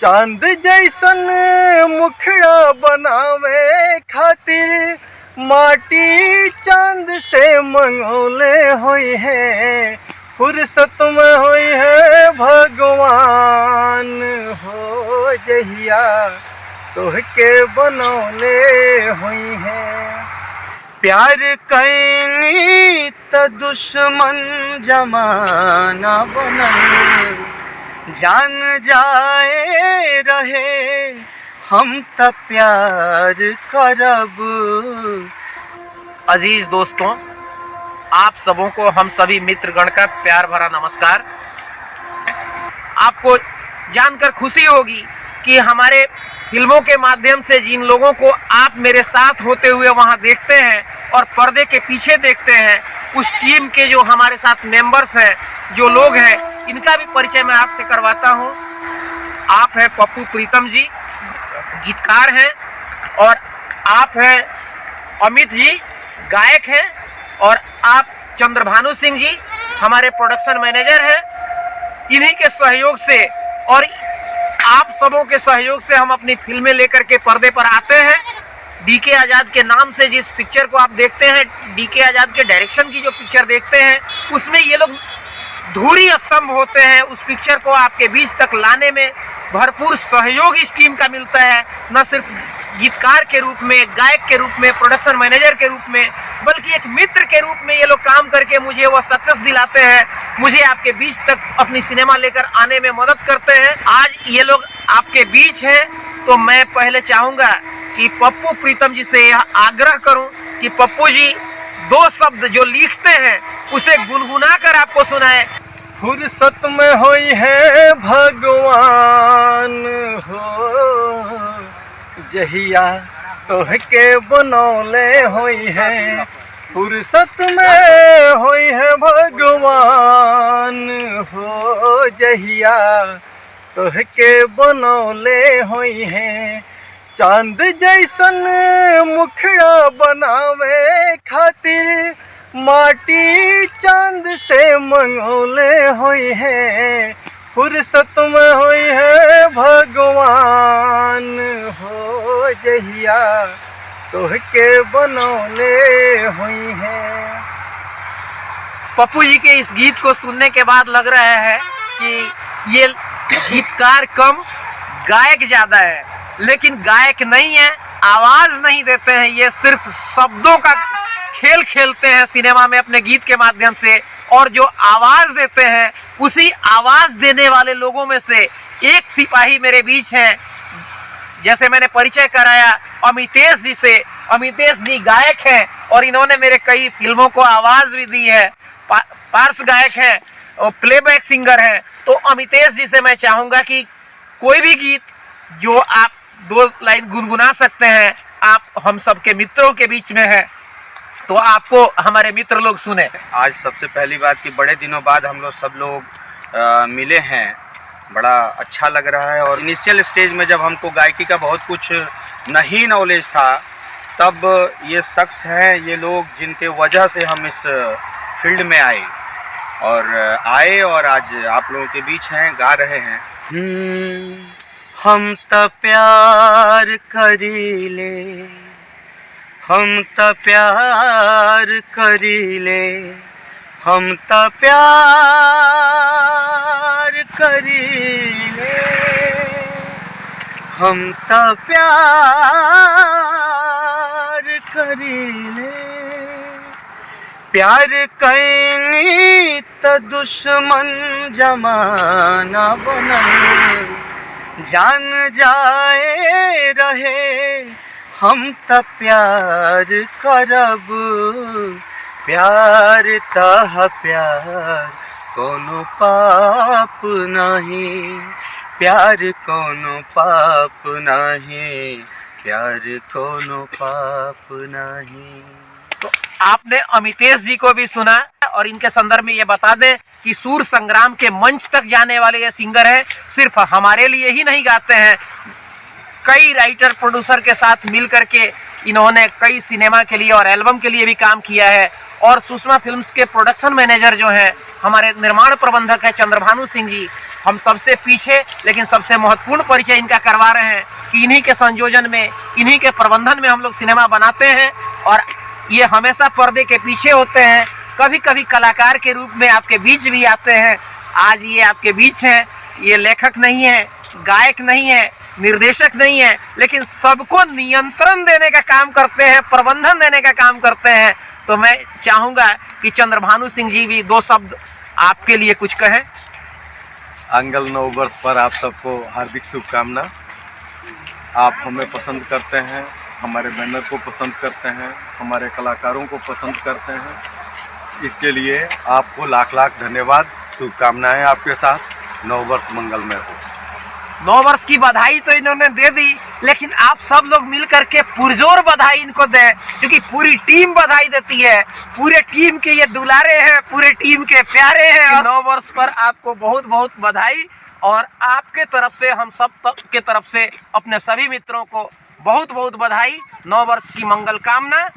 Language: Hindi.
चांद जैसन मुखड़ा बनावे खातिर माटी चांद से मंगौले होई है। फुर्सत में होई है भगवान हो जहिया तोहके बनौले होई है। प्यार कैनी त दुश्मन जमाना बनल, जान जाए रहे हम त प्यार करब। अजीज दोस्तों, आप सबों को हम सभी मित्रगण का प्यार भरा नमस्कार। आपको जानकर खुशी होगी कि हमारे फिल्मों के माध्यम से जिन लोगों को आप मेरे साथ होते हुए वहां देखते हैं और पर्दे के पीछे देखते हैं, उस टीम के जो हमारे साथ मेंबर्स हैं, जो लोग हैं, इनका भी परिचय मैं आपसे करवाता हूं। आप हैं पप्पू प्रीतम जी, गीतकार हैं, और आप हैं अमित जी, गायक हैं, और आप चंद्रभानु सिंह जी हमारे प्रोडक्शन मैनेजर हैं। इन्हीं के सहयोग से और आप सबों के सहयोग से हम अपनी फिल्में लेकर के पर्दे पर आते हैं। डीके आज़ाद के नाम से जिस पिक्चर को आप देखते हैं, डीके आज़ाद के डायरेक्शन की जो पिक्चर देखते हैं, उसमें ये लोग धुरी स्तंभ होते हैं। उस पिक्चर को आपके बीच तक लाने में भरपूर सहयोग इस टीम का मिलता है, न सिर्फ गीतकार के रूप में, गायक के रूप में, प्रोडक्शन मैनेजर के रूप में, बल्कि एक मित्र के रूप में ये लोग काम करके मुझे वो सक्सेस दिलाते हैं, मुझे आपके बीच तक अपनी सिनेमा लेकर आने में मदद करते हैं। आज ये लोग आपके बीच हैं, तो मैं पहले चाहूँगा कि पप्पू प्रीतम जी से यह आग्रह करूँ कि पप्पू जी दो शब्द जो लिखते हैं उसे गुनगुना कर आपको सुनाए। फुर्सत में होई है भगवान हो जहिया तोहके बनौले होई है। फुर्सत में होई है भगवान हो जहिया तोहके बनौले होई है। चांद जैसन मुखड़ा बनावे खातिर माटी चांद से मंगौले होई है। फुर्सत में होई है भगवान हो जहिया तोहके बनौले होई है। पप्पू जी के इस गीत को सुनने के बाद लग रहा है कि ये गीतकार कम गायक ज्यादा है, लेकिन गायक नहीं है, आवाज नहीं देते हैं, ये सिर्फ शब्दों का खेल खेलते हैं सिनेमा में अपने गीत के माध्यम से। और जो आवाज देते हैं, उसी आवाज देने वाले लोगों में से एक सिपाही मेरे बीच हैं। जैसे मैंने परिचय कराया अमितेश जी से, अमितेश जी गायक हैं और इन्होंने मेरे कई फिल्मों को आवाज भी दी है, पार्श्व गायक हैं और प्लेबैक सिंगर हैं। तो अमितेश जी से मैं चाहूँगा कि कोई भी गीत जो आप दो लाइन गुनगुना सकते हैं, आप हम सबके मित्रों के बीच में है, तो आपको हमारे मित्र लोग सुने। आज सबसे पहली बात कि बड़े दिनों बाद हम लोग सब लोग मिले हैं, बड़ा अच्छा लग रहा है। और इनिशियल स्टेज में जब हमको गायकी का बहुत कुछ नहीं नॉलेज था, तब ये शख्स हैं, ये लोग जिनके वजह से हम इस फील्ड में आए और आज आप लोगों के बीच हैं, गा रहे हैं। हम त प्यार करीले, हम त प्यार करीले, हम त प्यार करीले, हम त प्यार करीले। प्यार कैनी त दुश्मन जमाना बनल, जान जाए रहे हम त प्यार करब। प्यार तह प्यार कोनो पाप नहीं, प्यार कोनो पाप नहीं, प्यार कोनो पाप नहीं। तो आपने अमितेश जी को भी सुना, और इनके संदर्भ में ये बता दें कि सूर संग्राम के मंच तक जाने वाले ये सिंगर हैं। सिर्फ हमारे लिए ही नहीं गाते हैं, कई राइटर प्रोड्यूसर के साथ मिल करके इन्होंने कई सिनेमा के लिए और एल्बम के लिए भी काम किया है। और सुषमा फिल्म्स के प्रोडक्शन मैनेजर जो हैं, हमारे निर्माण प्रबंधक है चंद्रभानु सिंह जी, हम सबसे पीछे लेकिन सबसे महत्वपूर्ण परिचय इनका करवा रहे हैं कि इन्हीं के संयोजन में, इन्हीं के प्रबंधन में हम लोग सिनेमा बनाते हैं और ये हमेशा पर्दे के पीछे होते हैं। कभी कभी कलाकार के रूप में आपके बीच भी आते हैं। आज ये आपके बीच हैं। ये लेखक नहीं है, गायक नहीं है, निर्देशक नहीं है, लेकिन सबको नियंत्रण देने का काम करते हैं, प्रबंधन देने का काम करते हैं। तो मैं चाहूँगा कि चंद्रभानु सिंह जी भी दो शब्द आपके लिए कुछ कहें। आंगल 9 वर्ष पर आप सबको हार्दिक शुभकामना। आप हमें पसंद करते हैं, हमारे बैनर को पसंद करते हैं, हमारे कलाकारों को पसंद करते हैं, इसके लिए आपको लाख लाख धन्यवाद। शुभकामनाएं आपके साथ। 9 वर्ष मंगलमय हो। 9 वर्ष की बधाई तो इन्होंने दे दी, लेकिन आप सब लोग मिल करके पुरजोर बधाई इनको दें, क्योंकि पूरी टीम बधाई देती है। पूरे टीम के ये दुलारे हैं, पूरे टीम के प्यारे हैं। और 9 वर्ष पर आपको बहुत बहुत बधाई और आपके तरफ से, हम सब के तरफ से, अपने सभी मित्रों को बहुत बहुत बधाई। 9 वर्ष की मंगल कामना।